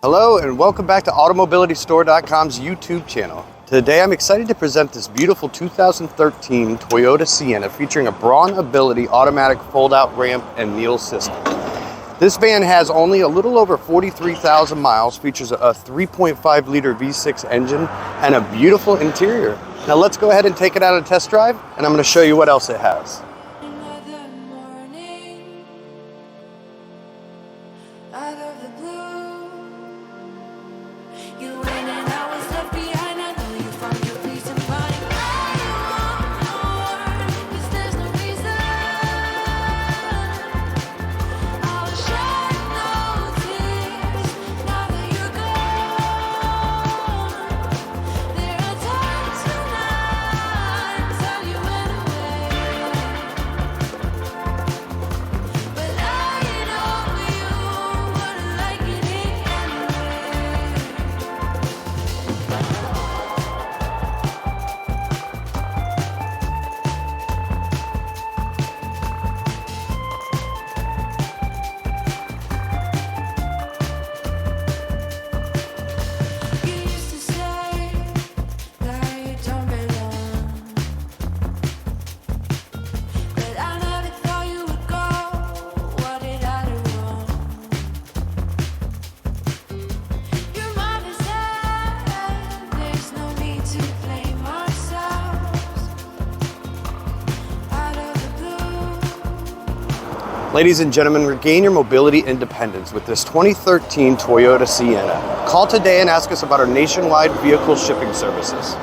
Hello and welcome back to AutoMobilityStore.com's YouTube channel. Today I'm excited to present this beautiful 2013 Toyota Sienna featuring a BraunAbility automatic fold-out ramp and kneel system. This van has only a little over 43,000 miles, features a 3.5 liter V6 engine, and a beautiful interior. Now let's go ahead and take it out on a test drive, and I'm going to show you what else it has. Out of the blue, you went and I was left behind. I know you found your peace and find all you want more, 'cause there's no reason. I'll shed no tears now that you're gone. There are times when I tell you went away, but I know you wouldn't like it anyway. You used to say that you don't belong, but I never thought you would go. What did I do wrong? Your mind is said there's no need to blame ourselves. Out of the blue. Ladies and gentlemen, regain your mobility independence with this 2013 Toyota Sienna. Call today and ask us about our nationwide vehicle shipping services.